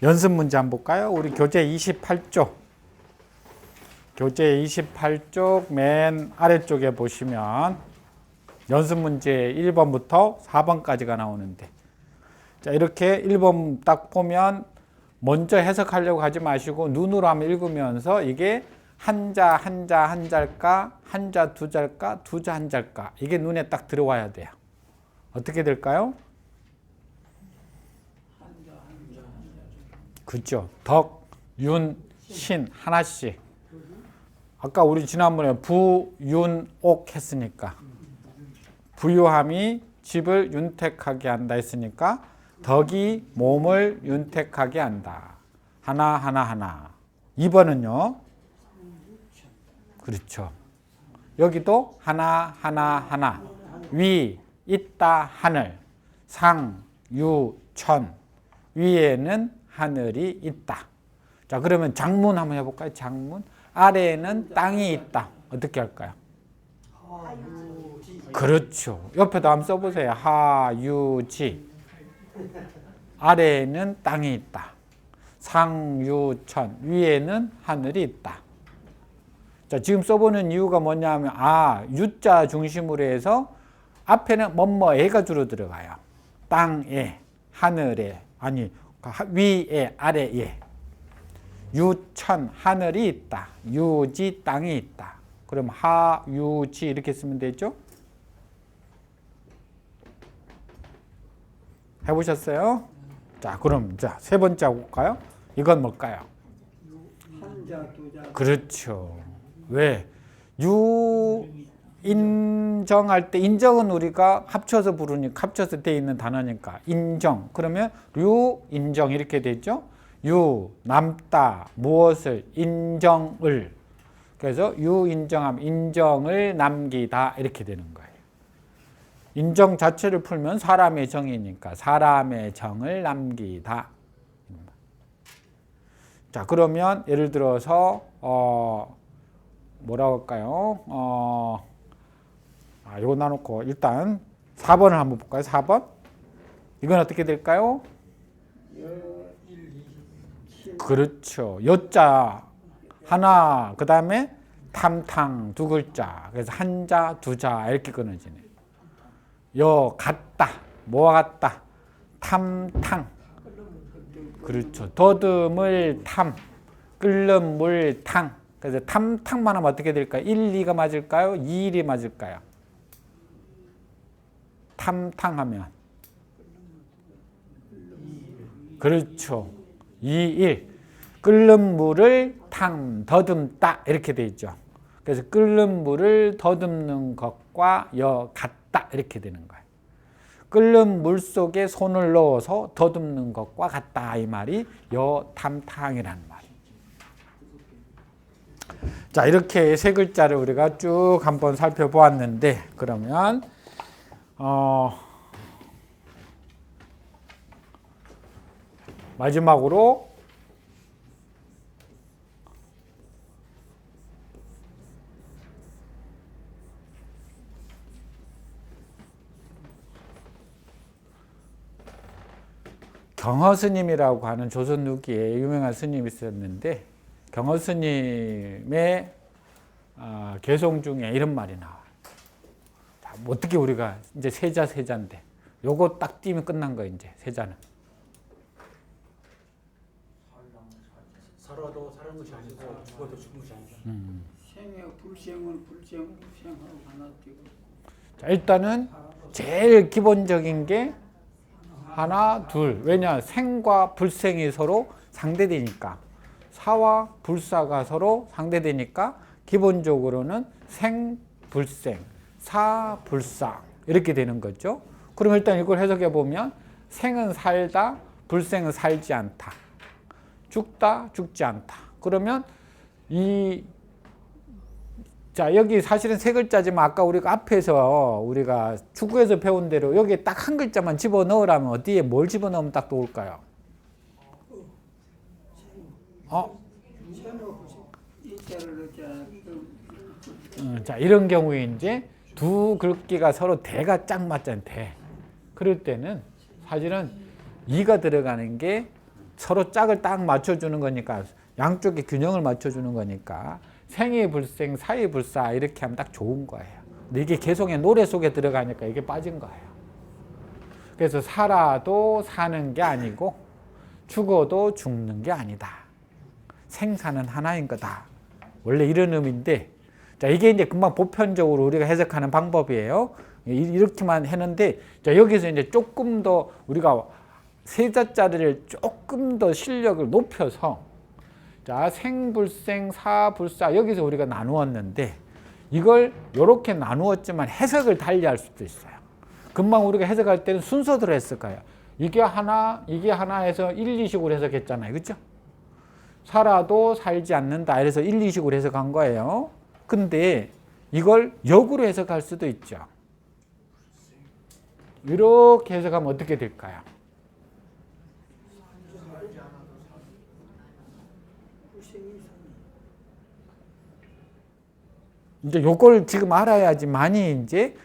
연습 문제 한번 볼까요? 우리 교재 28쪽. 교재 28쪽 맨 아래쪽에 보시면 연습 문제 1번부터 4번까지가 나오는데, 자, 이렇게 1번 딱 보면 먼저 해석하려고 하지 마시고 눈으로 한번 읽으면서 이게 한자 한자 한 자일까, 한자 두 자일까, 두자 한 자일까, 이게 눈에 딱 들어와야 돼요. 어떻게 될까요? 그렇죠. 덕, 윤, 신 하나씩. 아까 우리 지난번에 부, 윤, 옥 했으니까 부유함이 집을 윤택하게 한다 했으니까 덕이 몸을 윤택하게 한다. 하나 하나 하나. 2번은요. 그렇죠. 여기도 하나 하나 하나. 위, 있다, 하늘. 상, 유, 천. 위에는 하늘이 있다. 자, 그러면 장문 한번 해볼까요? 장문. 아래에는 땅이 있다. 어떻게 할까요? 그렇죠. 옆에도 한번 써보세요. 하유지. 아래에는 땅이 있다. 상유천. 위에는 하늘이 있다. 자, 지금 써보는 이유가 뭐냐면, 유자 중심으로 해서 앞에는 뭐뭐에가 주로 들어가요. 땅에, 하늘에, 아니, 위에, 아래에. 유천, 하늘이 있다. 유지, 땅이 있다. 그럼 하유지 이렇게 쓰면 되죠? 해보셨어요? 자, 그럼 세 번째 볼까요? 이건 뭘까요? 한자, 두자. 그렇죠. 왜? 유 인정할 때, 인정은 우리가 합쳐서 부르니까, 합쳐서 돼 있는 단어니까 인정. 그러면 유 인정 이렇게 되죠. 유 남다 무엇을 인정을. 그래서 유 인정함 인정을 남기다 이렇게 되는 거예요. 인정 자체를 풀면 사람의 정이니까 사람의 정을 남기다. 자, 그러면 예를 들어서 뭐라고 할까요? 이거 놔놓고 일단 4번을 한번 볼까요? 4번. 이건 어떻게 될까요? 그렇죠. 여자 하나, 그 다음에 탐탕 두 글자. 그래서 한자, 두자 이렇게 끊어지네. 여 같다. 뭐와 같다? 탐탕. 그렇죠. 더듬을 탐, 끓는 물 탕. 그래서 탐탕만 하면 어떻게 될까요? 1, 2가 맞을까요? 2, 1이 맞을까요? 탐탕하면. 그렇죠. 2, 1. 끓는 물을 탕, 더듬다 이렇게 돼 있죠. 그래서 끓는 물을 더듬는 것과 여 같다 이렇게 되는 거예요. 끓는 물 속에 손을 넣어서 더듬는 것과 같다 이 말이 여 탐탕이라는 말이에요. 자, 이렇게 세 글자를 우리가 쭉 한번 살펴보았는데, 그러면 마지막으로 경허 스님이라고 하는 조선 후기에 유명한 스님이 있었는데, 경허 스님의 개송 중에 이런 말이 나와요. 자, 어떻게 우리가 이제 세자인데 요거 딱 띄면 끝난 거예요. 이제 세자는 살아도 사는 것이 아니고 죽어도 죽는 것이 아니다. 생의 불생은 불생으로 생하고 하나 되고. 자, 일단은 제일 기본적인 게 하나, 둘. 왜냐? 생과 불생이 서로 상대되니까. 사와 불사가 서로 상대되니까 기본적으로는 생, 불생, 사, 불사 이렇게 되는 거죠. 그럼 일단 이걸 해석해 보면 생은 살다, 불생은 살지 않다. 죽다, 죽지 않다. 그러면 자, 여기 사실은 세 글자지만 아까 우리가 앞에서 우리가 축구에서 배운 대로 여기 딱 한 글자만 집어넣으라면 어디에 뭘 집어넣으면 딱 좋을까요? 자, 이런 경우에 이제 두 글귀가 서로 대가 짝 맞잖아요. 대. 그럴 때는 사실은 이가 들어가는 게 서로 짝을 딱 맞춰주는 거니까 양쪽에 균형을 맞춰주는 거니까 생이 불생, 사이 불사 이렇게 하면 딱 좋은 거예요. 근데 이게 개성의 노래 속에 들어가니까 이게 빠진 거예요. 그래서 살아도 사는 게 아니고 죽어도 죽는 게 아니다. 생사는 하나인 거다. 원래 이런 의미인데, 자, 이게 이제 금방 보편적으로 우리가 해석하는 방법이에요. 이렇게만 했는데, 자, 여기서 이제 조금 더 우리가 세자자리를 조금 더 실력을 높여서, 자, 생불생, 사불사, 여기서 우리가 나누었는데, 이걸 이렇게 나누었지만 해석을 달리 할 수도 있어요. 금방 우리가 해석할 때는 순서대로 했을 거예요. 이게 하나 해서 1, 2식으로 해석했잖아요. 그렇죠? 살아도 살지 않는다. 이래서 1, 2식으로 해석한 거예요. 근데 이걸 역으로 해석할 수도 있죠. 이렇게 해석하면 어떻게 될까요? 이제 요걸 지금 알아야지만이 이제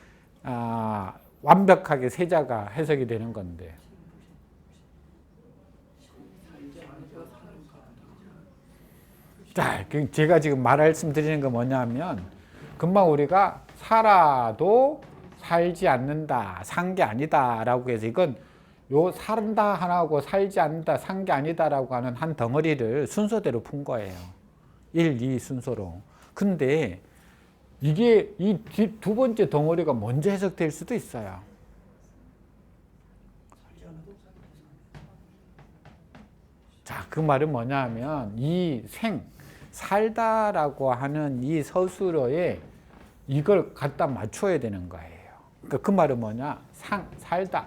완벽하게 세자가 해석이 되는 건데. 자, 제가 지금 말씀드리는 건 뭐냐면 금방 우리가 살아도 살지 않는다, 산 게 아니다 라고 해서 이건 요 산다 하나하고 살지 않는다, 산 게 아니다 라고 하는 한 덩어리를 순서대로 푼 거예요. 1, 2 순서로. 근데 이게 이 두 번째 덩어리가 먼저 해석될 수도 있어요. 자, 그 말은 뭐냐 하면 이 살다라고 하는 이 서술어에 이걸 갖다 맞춰야 되는 거예요. 그러니까 그 말은 뭐냐? 살다.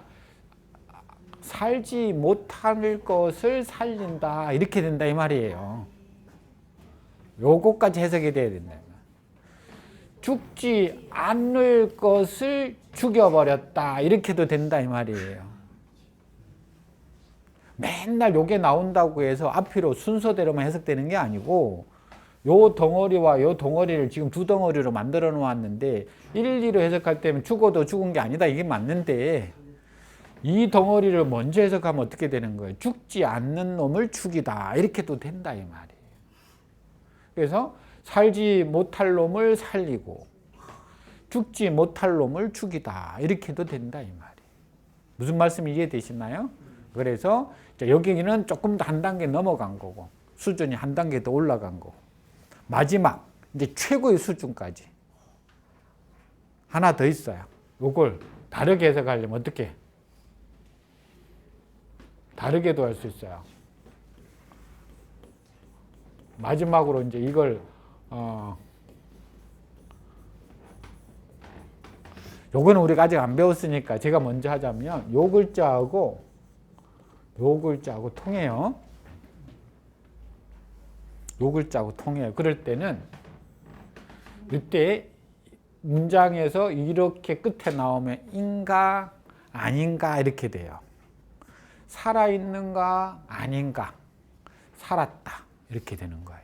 살지 못할 것을 살린다. 이렇게 된다 이 말이에요. 요거까지 해석이 돼야 된다. 죽지 않을 것을 죽여버렸다. 이렇게도 된다 이 말이에요. 맨날 요게 나온다고 해서 앞뒤로 순서대로만 해석되는 게 아니고 요 덩어리와 요 덩어리를 지금 두 덩어리로 만들어 놓았는데 1, 2로 해석할 때면 죽어도 죽은 게 아니다. 이게 맞는데 이 덩어리를 먼저 해석하면 어떻게 되는 거예요? 죽지 않는 놈을 죽이다. 이렇게도 된다 이 말이에요. 그래서 살지 못할 놈을 살리고 죽지 못할 놈을 죽이다. 이렇게도 된다 이 말이에요. 무슨 말씀이 이해되시나요? 그래서 여기는 조금 더 한 단계 넘어간 거고 수준이 한 단계 더 올라간 거고 마지막 이제 최고의 수준까지 하나 더 있어요. 이걸 다르게 해석하려면 어떻게? 다르게도 할 수 있어요. 마지막으로 이제 이걸 요거는 우리가 아직 안 배웠으니까 제가 먼저 하자면 요 글자하고 통해요. 요 글자하고 통해요. 그럴 때는 이때 문장에서 이렇게 끝에 나오면 인가 아닌가 이렇게 돼요. 살아있는가 아닌가 살았다 이렇게 되는 거예요.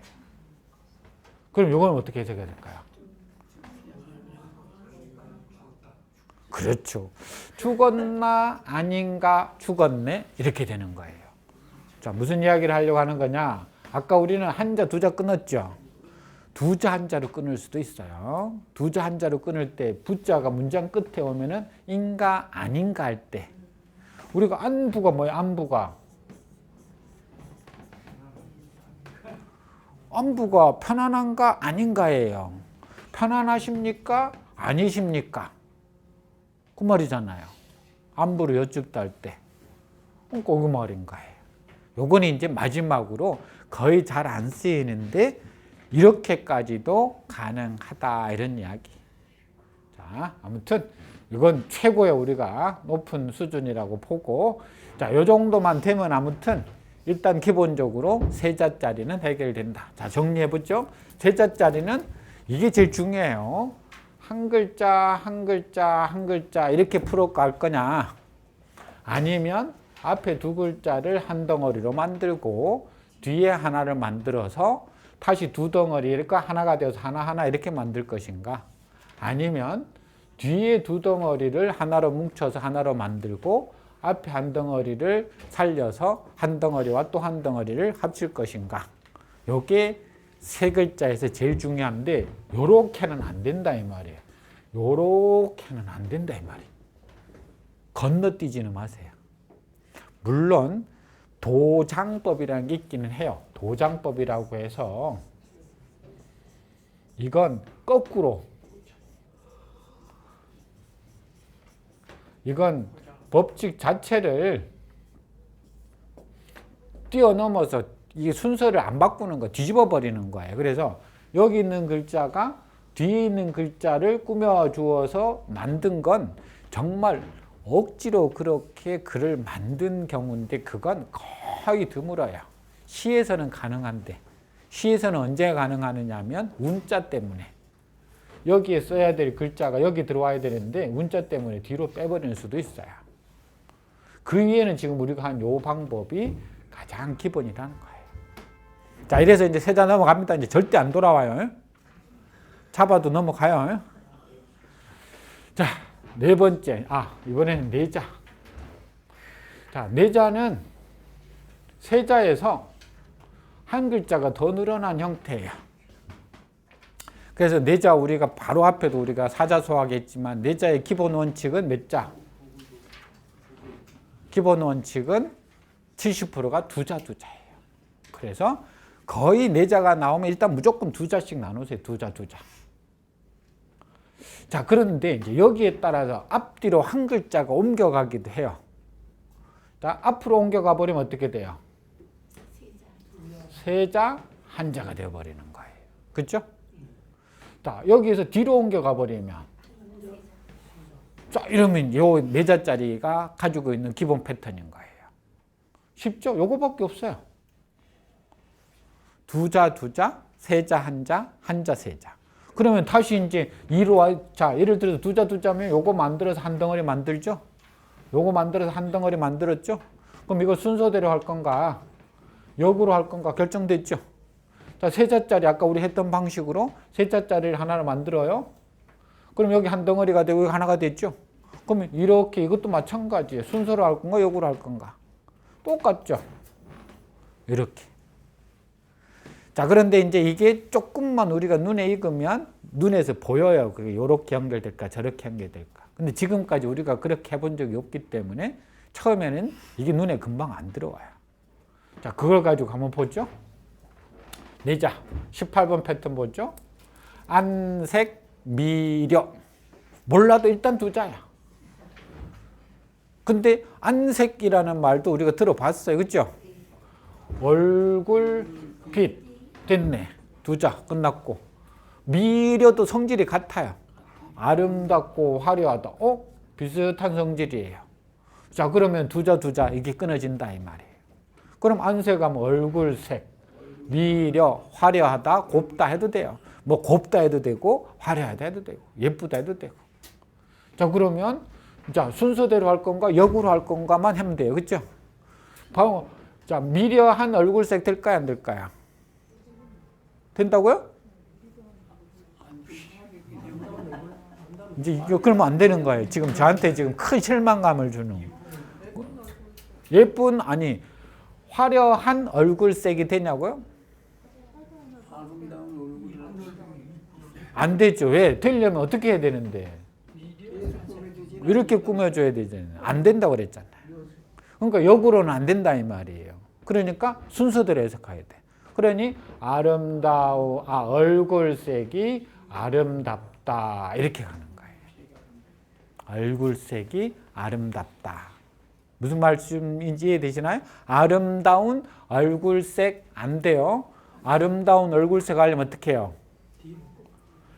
그럼 이건 어떻게 해석해야 될까요? 그렇죠. 죽었나 아닌가 죽었네 이렇게 되는 거예요. 자, 무슨 이야기를 하려고 하는 거냐? 아까 우리는 한자 두자 끊었죠. 두자 한자로 끊을 수도 있어요. 두자 한자로 끊을 때 부자가 문장 끝에 오면은 인가 아닌가 할 때 우리가 안부가 뭐예요? 안부가 편안한가 아닌가예요. 편안하십니까? 아니십니까? 그 말이잖아요. 안부를 여쭙다 할 때. 그 말인 거예요. 요거는 이제 마지막으로 거의 잘 안 쓰이는데 이렇게까지도 가능하다 이런 이야기. 자, 아무튼 이건 최고의 우리가 높은 수준이라고 보고 자, 요 정도만 되면 아무튼 일단 기본적으로 세자짜리는 해결된다. 자, 정리해 보죠. 세자짜리는 이게 제일 중요해요. 한 글자 한 글자 한 글자 이렇게 풀어갈 거냐 아니면 앞에 두 글자를 한 덩어리로 만들고 뒤에 하나를 만들어서 다시 두 덩어리가 하나가 되어서 하나하나 이렇게 만들 것인가 아니면 뒤에 두 덩어리를 하나로 뭉쳐서 하나로 만들고 앞에 한 덩어리를 살려서 한 덩어리와 또 한 덩어리를 합칠 것인가. 요게 세 글자에서 제일 중요한데 요렇게는 안 된다 이 말이에요. 요렇게는 안 된다 이 말이에요. 건너뛰지는 마세요. 물론 도장법이라는 게 있기는 해요. 도장법이라고 해서 이건 거꾸로, 이건 법칙 자체를 뛰어넘어서 이 순서를 안 바꾸는 거, 뒤집어 버리는 거예요. 그래서 여기 있는 글자가 뒤에 있는 글자를 꾸며 주어서 만든 건 정말 억지로 그렇게 글을 만든 경우인데 그건 거의 드물어요. 시에서는 가능한데, 시에서는 언제 가능하느냐 하면 운자 때문에 여기에 써야 될 글자가 여기 들어와야 되는데 운자 때문에 뒤로 빼버리는 수도 있어요. 그 위에는 지금 우리가 한 요 방법이 가장 기본이라는 거예요. 자, 이래서 이제 세자 넘어갑니다. 이제 절대 안 돌아와요. 잡아도 넘어가요. 자, 네 번째. 이번에는 내자. 자, 내자는 세자에서 한 글자가 더 늘어난 형태예요. 그래서 내자 우리가 바로 앞에도 우리가 사자소화했지만 내자의 기본 원칙은 몇 자? 기본 원칙은 70%가 두자 두자예요. 그래서 거의 내자가 나오면 일단 무조건 두 자씩 나누세요. 두 자. 자, 그런데 이제 여기에 따라서 앞뒤로 한 글자가 옮겨가기도 해요. 자, 앞으로 옮겨가 버리면 어떻게 돼요? 세자, 한자가 되어버리는 거예요. 그렇죠? 자, 여기에서 뒤로 옮겨가 버리면 자, 이러면 요 내자짜리가 가지고 있는 기본 패턴인 거예요. 쉽죠? 요거밖에 없어요. 두자, 세자, 한자, 세자. 그러면 다시 이제 자, 예를 들어서 두자면 요거 만들어서 한 덩어리 만들죠? 요거 만들어서 한 덩어리 만들었죠? 그럼 이거 순서대로 할 건가? 역으로 할 건가? 결정됐죠? 자, 세자짜리 아까 우리 했던 방식으로 세자짜리를 하나를 만들어요. 그럼 여기 한 덩어리가 되고 여기 하나가 됐죠? 그러면 이렇게 이것도 마찬가지예요. 순서로 할 건가? 역으로 할 건가? 똑같죠? 이렇게. 자, 그런데 이제 이게 조금만 우리가 눈에 익으면 눈에서 보여요. 그게 이렇게 연결될까, 저렇게 연결될까. 근데 지금까지 우리가 그렇게 해본 적이 없기 때문에 처음에는 이게 눈에 금방 안 들어와요. 자, 그걸 가지고 한번 보죠. 내자, 18번 패턴 보죠. 안색, 미려. 몰라도 일단 두자야. 근데 안색이라는 말도 우리가 들어봤어요. 그죠? 얼굴, 빛. 됐네. 두자 끝났고. 미려도 성질이 같아요. 아름답고 화려하다. 비슷한 성질이에요. 자, 그러면 두자 이게 끊어진다 이 말이에요. 그럼 안색하면 얼굴색, 미려, 화려하다, 곱다 해도 돼요. 뭐 곱다 해도 되고 화려하다 해도 되고 예쁘다 해도 되고. 자, 그러면 자, 순서대로 할 건가 역으로 할 건가만 하면 돼요. 그렇죠? 자, 미려한 얼굴색 될까요, 안 될까요? 된다고요? 이제 이거 그러면 안 되는 거예요. 지금 저한테 지금 큰 실망감을 주는. 예쁜 아니 화려한 얼굴색이 되냐고요? 안 되죠. 왜? 되려면 어떻게 해야 되는데? 이렇게 꾸며줘야 되잖아요. 안 된다고 그랬잖아요. 그러니까 역으로는 안 된다 이 말이에요. 그러니까 순서대로 해석해야 돼. 그러니 얼굴색이 아름답다 이렇게 가는 거예요. 얼굴색이 아름답다. 무슨 말씀인지 이해되시나요? 아름다운 얼굴색 안 돼요. 아름다운 얼굴색 하려면 어떻게 해요?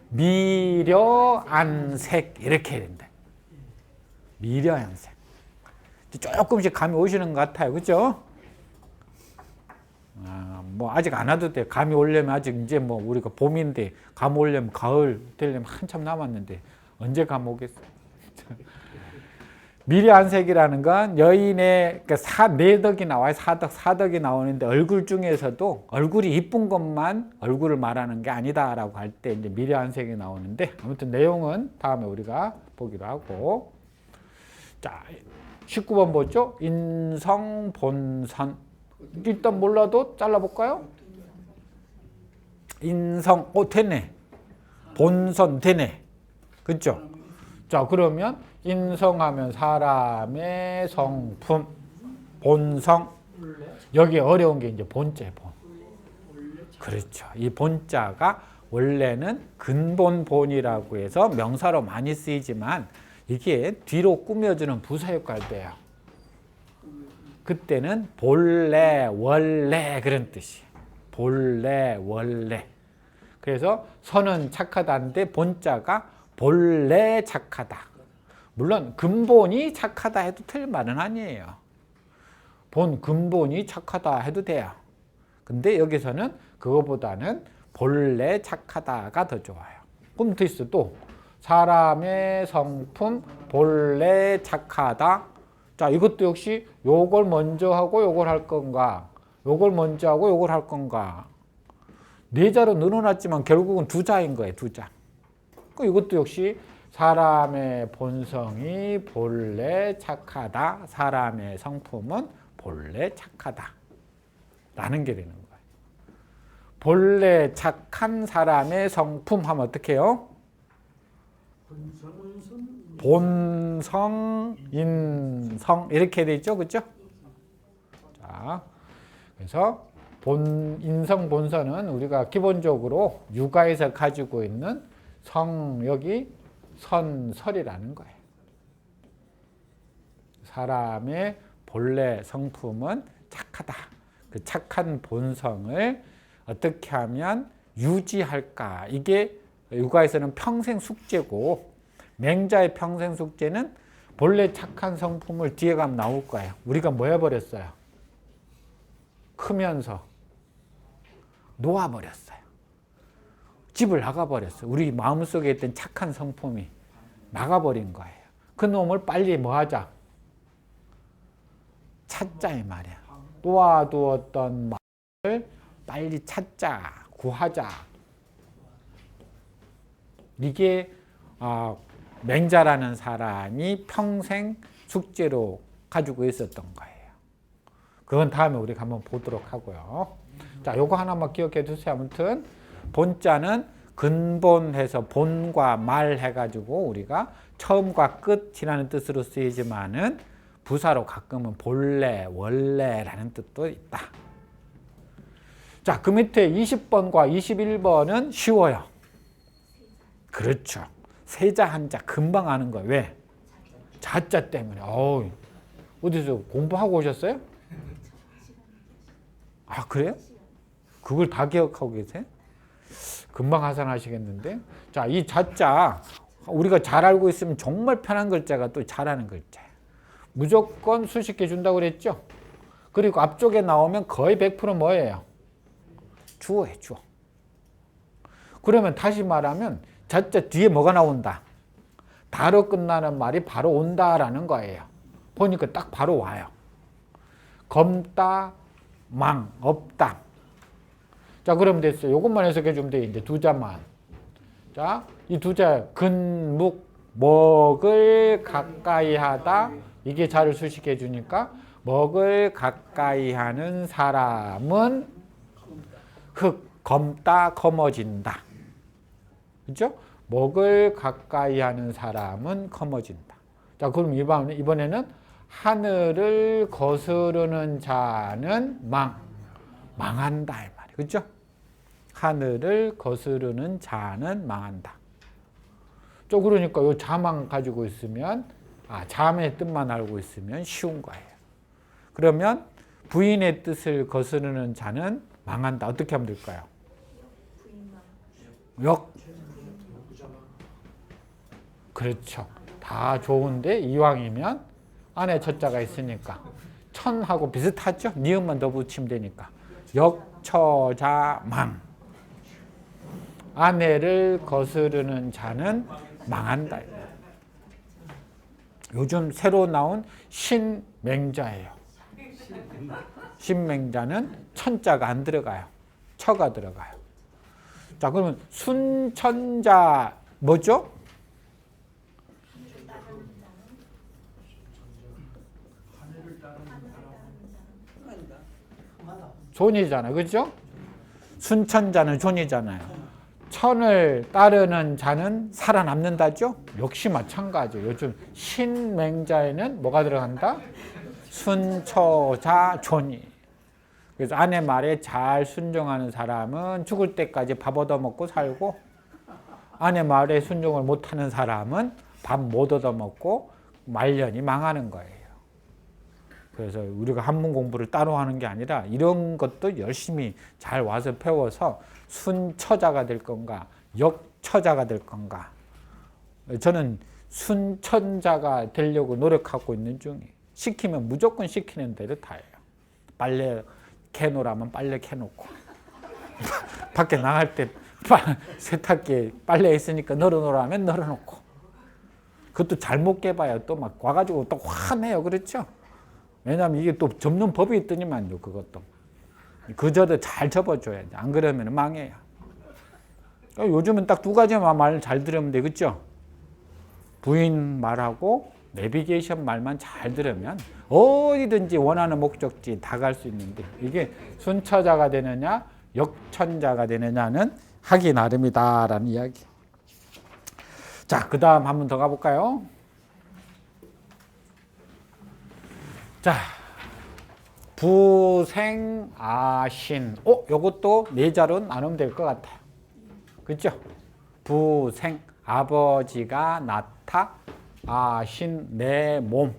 미려한 색 이렇게 해야 된다. 미려한 색. 조금씩 감이 오시는 것 같아요. 그렇죠? 뭐 아직 안 와도 돼. 감이 오려면 아직 이제 뭐 우리가 봄인데 감 오려면 가을 되려면 한참 남았는데 언제 감 오겠어? 미려한색이라는 건 여인의 그러니까 네덕이 나와요. 사덕이 나오는데 얼굴 중에서도 얼굴이 이쁜 것만 얼굴을 말하는 게 아니다라고 할 때 이제 미려한색이 나오는데 아무튼 내용은 다음에 우리가 보기로 하고 자 19번 뭐죠? 인성 본선. 일단 몰라도 잘라볼까요? 인성, 되네. 본선 되네. 그렇죠? 자, 그러면 인성하면 사람의 성품, 본성. 여기 어려운 게 이제 본자예요, 본. 그렇죠. 이 본자가 원래는 근본 본이라고 해서 명사로 많이 쓰이지만 이게 뒤로 꾸며주는 부사 역할을 돼요. 그때는 본래, 원래 그런 뜻이에요. 본래, 원래. 그래서 선은 착하다는데 본자가 본래 착하다. 물론 근본이 착하다 해도 틀린 말은 아니에요. 본 근본이 착하다 해도 돼요. 근데 여기서는 그거보다는 본래 착하다가 더 좋아요. 그럼 더 있어 또 사람의 성품 본래 착하다. 자, 이것도 역시 요걸 먼저 하고 요걸 할 건가, 요걸 먼저 하고 요걸 할 건가. 네 자로 늘어났지만 결국은 두 자인 거예요. 두 자. 이것도 역시 사람의 본성이 본래 착하다. 사람의 성품은 본래 착하다. 라는 게 되는 거예요. 본래 착한 사람의 성품 하면 어떻게 해요? 본성, 인성 이렇게 돼 있죠. 그렇죠? 자, 그래서 인성 본선은 우리가 기본적으로 육아에서 가지고 있는 성역이 선설이라는 거예요. 사람의 본래 성품은 착하다. 그 착한 본성을 어떻게 하면 유지할까? 이게 육아에서는 평생 숙제고 맹자의 평생 숙제는 본래 착한 성품을 뒤에 가면 나올 거예요. 우리가 뭐 해버렸어요? 크면서 놓아버렸어요. 집을 나가버렸어요. 우리 마음속에 있던 착한 성품이 나가버린 거예요. 그 놈을 빨리 뭐 하자? 찾자 이 말이야. 놓아두었던 마음을 빨리 찾자, 구하자. 이게 맹자라는 사람이 평생 숙제로 가지고 있었던 거예요. 그건 다음에 우리가 한번 보도록 하고요. 자, 요거 하나만 기억해 두세요. 아무튼 본자는 근본해서 본과 말 해가지고 우리가 처음과 끝이라는 뜻으로 쓰이지만은 부사로 가끔은 본래, 원래라는 뜻도 있다. 자, 그 밑에 20번과 21번은 쉬워요. 그렇죠. 세자 한자 금방 아는 거예요. 왜? 자자 때문에. 어디서 공부하고 오셨어요? 아, 그래요? 그걸 다 기억하고 계세요? 금방 하산하시겠는데? 자, 이 자자 우리가 잘 알고 있으면 정말 편한 글자가 또 잘하는 글자예요. 무조건 수식해 준다고 그랬죠? 그리고 앞쪽에 나오면 거의 100% 뭐예요? 주어예요, 주어. 그러면 다시 말하면 자자 뒤에 뭐가 나온다? 다로 끝나는 말이 바로 온다라는 거예요. 보니까 딱 바로 와요. 검다, 망, 없다. 자, 그러면 됐어요. 요것만 해석해 주면 돼. 이제 두 자만. 자, 이 두 자, 근묵, 먹을 가까이 하다. 이게 자를 수식해 주니까 먹을 가까이 하는 사람은 흙, 검다, 검어진다. 그죠? 먹을 가까이 하는 사람은 검어진다. 자, 그럼 이번에는 하늘을 거스르는 자는 망한다. 이 말이에요. 그죠? 하늘을 거스르는 자는 망한다. 그러니까 요 자만 가지고 있으면, 자의 뜻만 알고 있으면 쉬운 거예요. 그러면 부인의 뜻을 거스르는 자는 망한다. 어떻게 하면 될까요? 그렇죠. 다 좋은데 이왕이면 안에 첫자가 있으니까 천하고 비슷하죠? 니은만 더 붙이면 되니까. 역처자망. 아내를 거스르는 자는 망한다. 요즘 새로 나온 신맹자예요. 신맹자는 천자가 안 들어가요. 처가 들어가요. 자, 그러면 순천자 뭐죠? 존이잖아요. 그죠? 순천자는 존이잖아요. 천을 따르는 자는 살아남는다죠? 역시 마찬가지예요. 요즘 신맹자에는 뭐가 들어간다? 순처자 존이. 그래서 아내 말에 잘 순종하는 사람은 죽을 때까지 밥 얻어먹고 살고, 아내 말에 순종을 못하는 사람은 밥 못 얻어먹고 말년이 망하는 거예요. 그래서 우리가 한문 공부를 따로 하는 게 아니라 이런 것도 열심히 잘 와서 배워서 순처자가 될 건가 역처자가 될 건가. 저는 순천자가 되려고 노력하고 있는 중이에요. 시키면 무조건 시키는 대로 다 해요. 빨래 캐놓으라면 빨래 캐놓고 밖에 나갈 때 세탁기에 빨래 있으니까 널어놓으라면 널어놓고, 그것도 잘못 깨봐야 또 막 와가지고 또 화내요. 그렇죠? 왜냐하면 이게 또 접는 법이 있더니만요. 그것도 그저도 잘 접어줘야지. 안 그러면 망해요. 요즘은 딱 두 가지만 말 잘 들으면 돼. 그렇죠? 부인 말하고 내비게이션 말만 잘 들으면 어디든지 원하는 목적지 다 갈 수 있는데, 이게 순처자가 되느냐 역천자가 되느냐는 하기 나름이다라는 이야기. 자, 그 다음 한 번 더 가볼까요? 자, 부생아신. 요것도 네 자로 나누면 될 것 같아요. 그렇죠? 부생, 아버지가 낳다, 아신, 내 몸.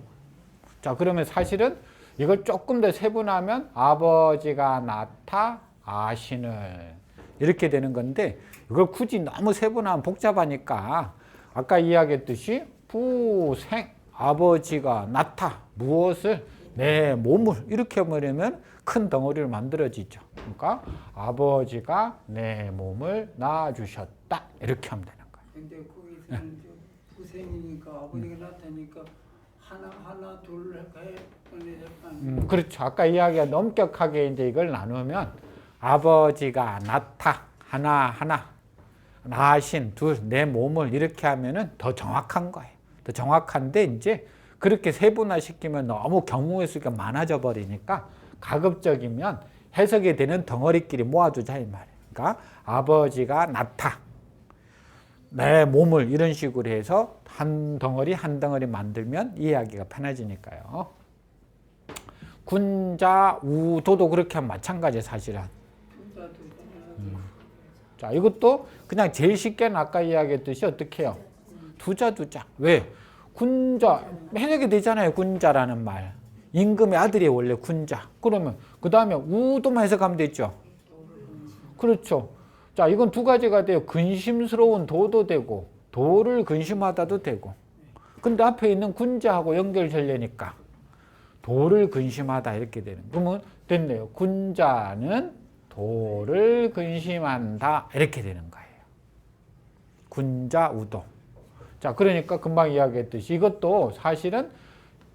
자, 그러면 사실은 이걸 조금 더 세분하면 아버지가 낳다, 아신을 이렇게 되는 건데, 이걸 굳이 너무 세분하면 복잡하니까 아까 이야기했듯이 부생, 아버지가 낳다, 무엇을? 내 몸을. 이렇게 버리면 큰 덩어리를 만들어지죠. 그러니까 아버지가 내 몸을 낳아주셨다, 이렇게 하면 되는 거예요. 근데 거기서는 부생이니까 아버지가 나타니까 하나 둘 해 보내졌다니. 그렇죠. 아까 이야기가 엄격하게 이제 이걸 나누면 아버지가 낳다, 하나, 낳으신 둘, 내 몸을, 이렇게 하면은 더 정확한 거예요. 더 정확한데, 이제 그렇게 세분화 시키면 너무 경우의 수가 많아져 버리니까 가급적이면 해석이 되는 덩어리끼리 모아두자 이 말이에요. 그러니까 아버지가 낳다, 내 몸을, 이런 식으로 해서 한 덩어리 한 덩어리 만들면 이해하기가 편해지니까요. 군자 우도도 그렇게 하면 마찬가지예요. 사실은. 자, 이것도 그냥 제일 쉽게는 아까 이야기했듯이 어떻게 해요? 두자. 왜? 군자 해석이 되잖아요. 군자라는 말. 임금의 아들이 원래 군자. 그러면 그 다음에 우도만 해석하면 되죠. 그렇죠. 자, 이건 두 가지가 돼요. 근심스러운 도도 되고 도를 근심하다도 되고. 근데 앞에 있는 군자하고 연결되려니까 도를 근심하다 이렇게 되는. 그러면 됐네요. 군자는 도를 근심한다, 이렇게 되는 거예요. 군자 우도. 자, 그러니까 금방 이야기했듯이 이것도 사실은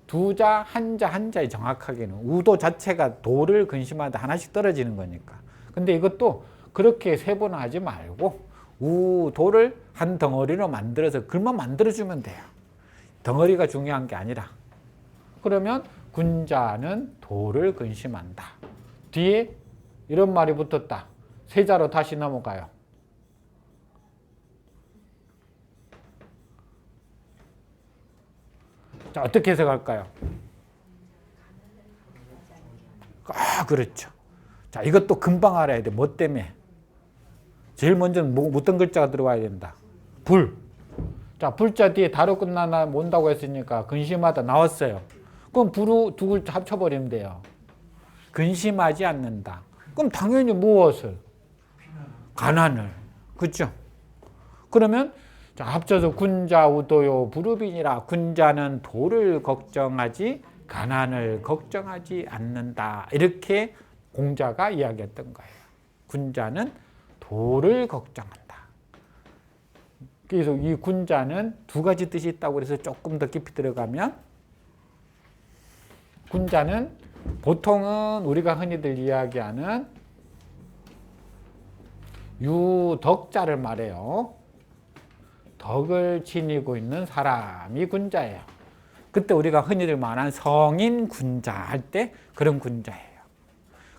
두자 한자에 정확하게는 우도 자체가 도를 근심하다 하나씩 떨어지는 거니까. 근데 이것도 그렇게 세분화하지 말고 우도를 한 덩어리로 만들어서 글만 만들어주면 돼요. 덩어리가 중요한 게 아니라. 그러면 군자는 도를 근심한다. 뒤에 이런 말이 붙었다. 세자로 다시 넘어가요. 자, 어떻게 해석할까요? 그렇죠. 자, 이것도 금방 알아야 돼. 뭐 때문에? 제일 먼저는 어떤 글자가 들어와야 된다. 불. 자, 불자 뒤에 다로 끝나나 온다고 했으니까 근심하다 나왔어요. 그럼 불우 두 글자 합쳐버리면 돼요. 근심하지 않는다. 그럼 당연히 무엇을? 가난을. 그렇죠? 그러면 자, 합쳐서 군자 우도요 부르빈이라. 군자는 도를 걱정하지 가난을 걱정하지 않는다. 이렇게 공자가 이야기했던 거예요. 군자는 도를 걱정한다. 그래서 이 군자는 두 가지 뜻이 있다고 해서 조금 더 깊이 들어가면, 군자는 보통은 우리가 흔히들 이야기하는 유덕자를 말해요. 덕을 지니고 있는 사람이 군자예요. 그때 우리가 흔히들 말하는 성인 군자 할 때 그런 군자예요.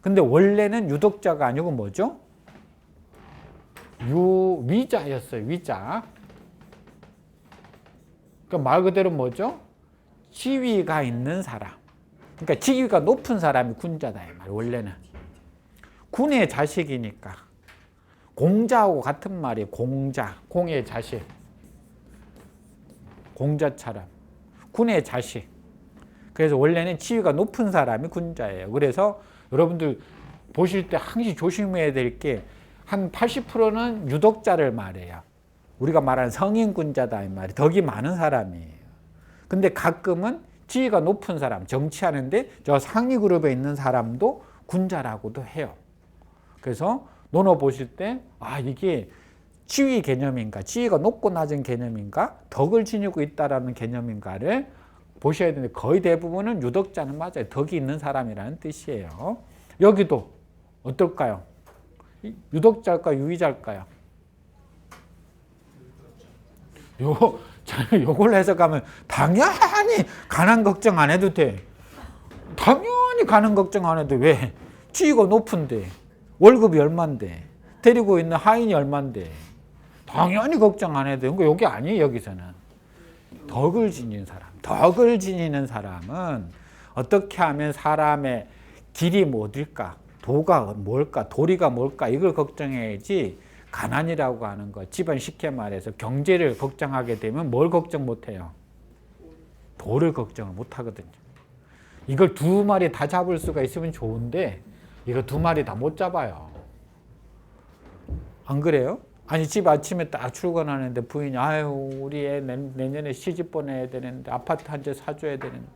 근데 원래는 유독자가 아니고 뭐죠? 유위자였어요. 위자. 그러니까 말 그대로 뭐죠? 지위가 있는 사람. 그러니까 지위가 높은 사람이 군자다 이 말. 원래는 군의 자식이니까 공자하고 같은 말이에요. 공자, 공의 자식. 공자처럼 군의 자식. 그래서 원래는 지위가 높은 사람이 군자예요. 그래서 여러분들 보실 때 항상 조심해야 될 게 한 80%는 유독자를 말해요. 우리가 말하는 성인 군자다 이 말이 덕이 많은 사람이에요. 근데 가끔은 지위가 높은 사람, 정치하는데 저 상위 그룹에 있는 사람도 군자라고도 해요. 그래서 논어 보실 때 이게 지위 개념인가, 지위가 높고 낮은 개념인가, 덕을 지니고 있다라는 개념인가를 보셔야 되는데 거의 대부분은 유덕자는 맞아요. 덕이 있는 사람이라는 뜻이에요. 여기도 어떨까요? 유덕자일까요? 유위자일까요? 요걸 해석하면 당연히 가난 걱정 안 해도 돼. 당연히 가난 걱정 안 해도 왜? 지위가 높은데 월급이 얼만데 데리고 있는 하인이 얼만데 당연히 걱정 안 해도 돼. 그러니까 이게 아니에요. 여기서는 덕을 지니는 사람. 덕을 지니는 사람은 어떻게 하면 사람의 길이 어딜까? 도가 뭘까? 도리가 뭘까? 이걸 걱정해야지 가난이라고 하는 거, 집안 쉽게 말해서 경제를 걱정하게 되면 뭘 걱정 못해요? 도를 걱정을 못하거든요. 이걸 두 마리 다 잡을 수가 있으면 좋은데 이거 두 마리 다 못 잡아요. 안 그래요? 아니 집 아침에 딱 출근하는데 부인이 우리 애 내년에 시집 보내야 되는데 아파트 한 채 사줘야 되는데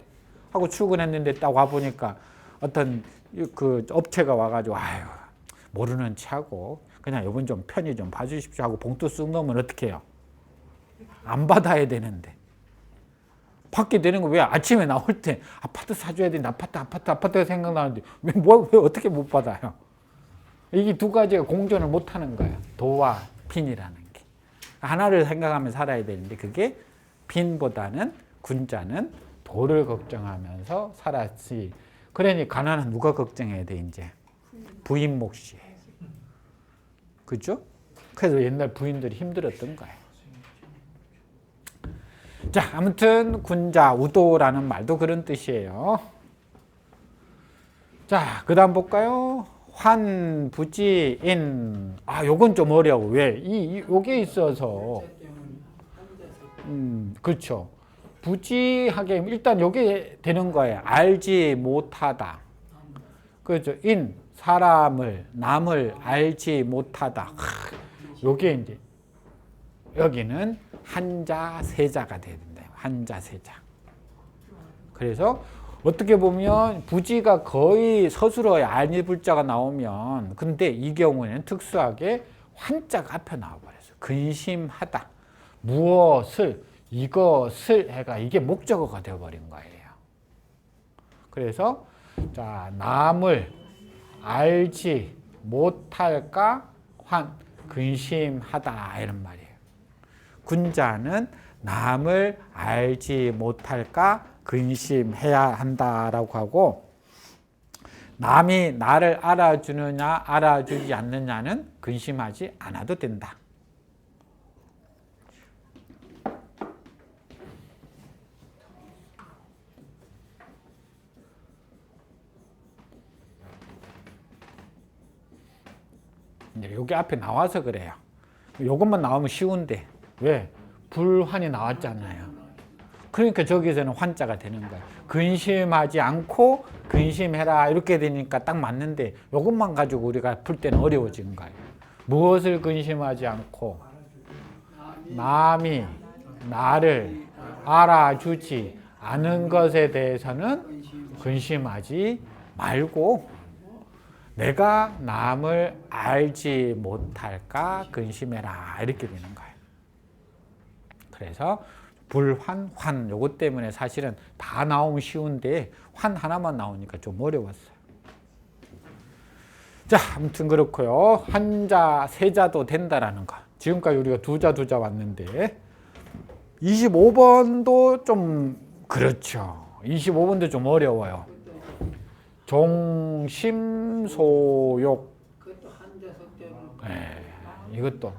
하고 출근했는데 딱 와보니까 어떤 그 업체가 와가지고 모르는 체하고 그냥 이번 좀 편히 좀 봐주십시오 하고 봉투 쓱 넣으면 어떻게 해요? 안 받아야 되는데 받게 되는 거 왜 아침에 나올 때 아파트 사줘야 되는데 아파트가 생각나는데 왜 어떻게 못 받아요? 이게 두 가지가 공존을 못하는 거예요. 도와 빈이라는 게 하나를 생각하며 살아야 되는데 그게 빈보다는 군자는 도를 걱정하면서 살았지. 그러니 가난은 누가 걱정해야 돼 이제? 부인 몫이에요. 그죠? 그래서 옛날 부인들이 힘들었던 거예요. 자, 아무튼 군자, 우도라는 말도 그런 뜻이에요. 자, 그 다음 볼까요? 환부지인. 요건 좀 어려워. 왜? 요게 있어서. 그렇죠. 부지하게 일단 요게 되는 거예요. 알지 못하다. 그렇죠. 인, 사람을, 남을 알지 못하다. 요게 이제 여기는 한자, 세자가 돼야 된다. 한자, 세자. 그래서 어떻게 보면 부지가 거의 서술어에 알니불자가 나오면 근데 이 경우에는 특수하게 환자가 앞에 나와버렸어요. 근심하다. 무엇을, 이것을 해가 이게 목적어가 되어버린 거예요. 그래서 자, 남을 알지 못할까 근심하다 이런 말이에요. 군자는 남을 알지 못할까 근심해야 한다라고 하고 남이 나를 알아주느냐 알아주지 않느냐는 근심하지 않아도 된다. 이제 여기 앞에 나와서 그래요. 이것만 나오면 쉬운데 왜? 불환이 나왔잖아요. 그러니까 저기서는 환자가 되는 거예요. 근심하지 않고 근심해라 이렇게 되니까 딱 맞는데 이것만 가지고 우리가 풀 때는 어려워진 거예요. 무엇을 근심하지 않고 남이 나를 알아주지 않은 것에 대해서는 근심하지 말고 내가 남을 알지 못할까 근심해라 이렇게 되는 거예요. 그래서 불환, 환 요것 때문에 사실은 다 나오면 쉬운데 환 하나만 나오니까 좀 어려웠어요. 자, 아무튼 그렇고요. 한자, 세자도 된다라는 거. 지금까지 우리가 두자 왔는데 25번도 좀 그렇죠. 25번도 좀 어려워요. 종심소욕. 그것도 한자석 때문에. 이것도.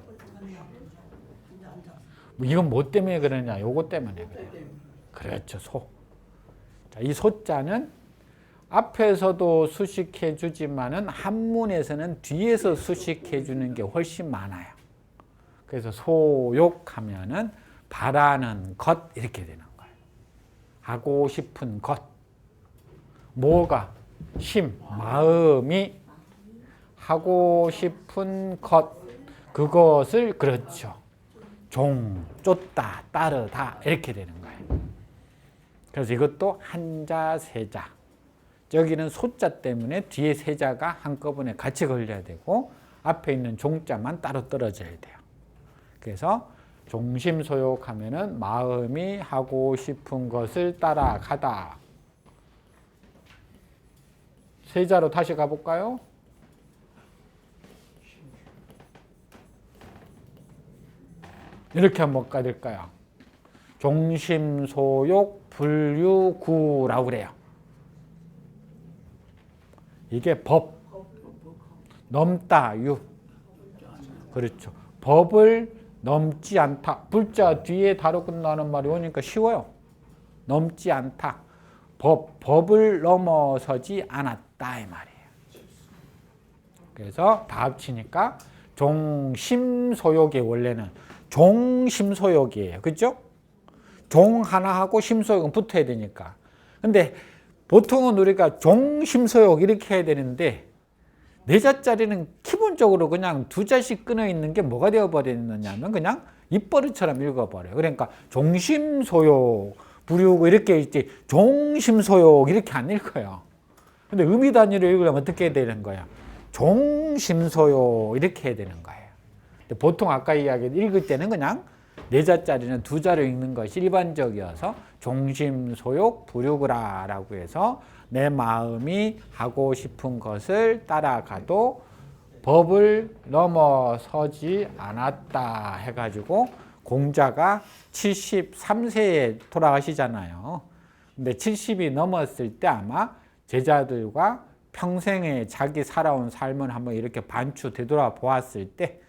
이건 뭐 때문에 그러냐? 요거 때문에 그래요. 그렇죠. 소. 자, 이 소자는 앞에서도 수식해 주지만은 한문에서는 뒤에서 수식해 주는 게 훨씬 많아요. 그래서 소욕하면은 바라는 것 이렇게 되는 거예요. 하고 싶은 것. 뭐가? 마음이 하고 싶은 것. 그것을 그렇죠. 쫓다, 따르다 이렇게 되는 거예요. 그래서 이것도 한자, 세자. 여기는 소자 때문에 뒤에 세자가 한꺼번에 같이 걸려야 되고 앞에 있는 종자만 따로 떨어져야 돼요. 그래서 종심소욕하면은 마음이 하고 싶은 것을 따라가다. 세자로 다시 가볼까요? 이렇게 한번 가야 될까요? 종심소욕 불유구라고 그래요. 이게 법. 넘다, 유. 그렇죠. 법을 넘지 않다. 불자 뒤에 다로 끝나는 말이 오니까 쉬워요. 넘지 않다. 법을 넘어서지 않았다 이 말이에요. 그래서 다 합치니까 종심소욕이 원래는 종심소욕이에요. 그렇죠? 종 하나하고 심소욕은 붙어야 되니까. 근데 보통은 우리가 종심소욕 이렇게 해야 되는데 네 자짜리는 기본적으로 그냥 두 자씩 끊어 있는 게 뭐가 되어버리느냐면 그냥 입버릇처럼 읽어버려요. 그러니까 종심소욕, 부류고 이렇게 있지 종심소욕 이렇게 안 읽어요. 근데 의미 단위로 읽으려면 어떻게 해야 되는 거야? 종심소욕 이렇게 해야 되는 거예요. 근데 보통 아까 이야기 읽을 때는 그냥 네 자짜리는 두 자로 읽는 것이 일반적이어서 종심소욕 부류구라라고 해서 내 마음이 하고 싶은 것을 따라가도 법을 넘어서지 않았다 해가지고 공자가 73세에 돌아가시잖아요. 근데 70이 넘었을 때 아마 제자들과 평생에 자기 살아온 삶을 한번 이렇게 반추 되돌아 보았을 때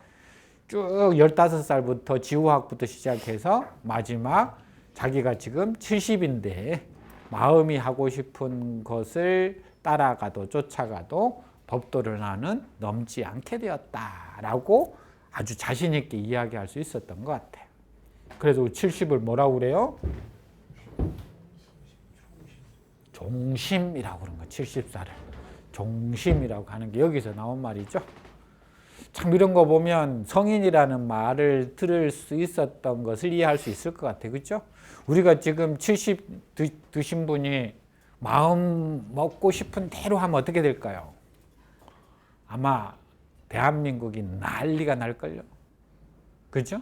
쭉 15살부터 지우학부터 시작해서 마지막 자기가 지금 70인데 마음이 하고 싶은 것을 따라가도 쫓아가도 법도를 나는 넘지 않게 되었다라고 아주 자신 있게 이야기할 수 있었던 것 같아요. 그래서 70을 뭐라고 그래요? 종심이라고 그런 거. 70살을 종심이라고 하는 게 여기서 나온 말이죠. 참 이런 거 보면 성인이라는 말을 들을 수 있었던 것을 이해할 수 있을 것 같아요. 그렇죠? 우리가 지금 70 드신 분이 마음 먹고 싶은 대로 하면 어떻게 될까요? 아마 대한민국이 난리가 날걸요. 그렇죠?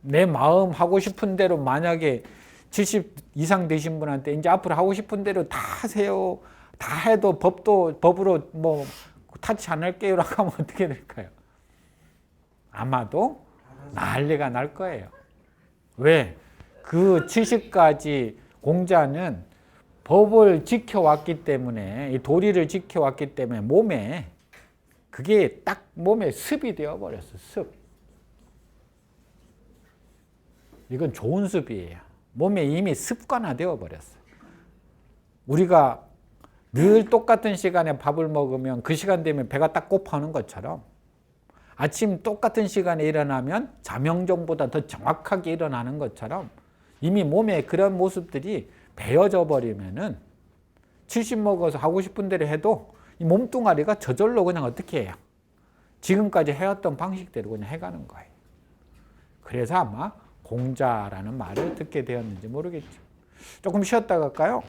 내 마음 하고 싶은 대로 만약에 70 이상 되신 분한테 이제 앞으로 하고 싶은 대로 다 하세요. 다 해도 법으로 뭐 타치 안 할게요라고 하면 어떻게 될까요? 아마도 난리가 날 거예요. 왜? 그 70까지 공자는 법을 지켜왔기 때문에, 이 도리를 지켜왔기 때문에 몸에 그게 딱 몸에 습이 되어버렸어. 습. 이건 좋은 습이에요. 몸에 이미 습관화되어 버렸어. 우리가 늘 똑같은 시간에 밥을 먹으면 그 시간 되면 배가 딱 고파오는 것처럼 아침 똑같은 시간에 일어나면 자명종보다 더 정확하게 일어나는 것처럼 이미 몸에 그런 모습들이 배어져 버리면은 70 먹어서 하고 싶은 대로 해도 이 몸뚱아리가 저절로 그냥 어떻게 해요? 지금까지 해왔던 방식대로 그냥 해가는 거예요. 그래서 아마 공자라는 말을 듣게 되었는지 모르겠죠. 조금 쉬었다 갈까요?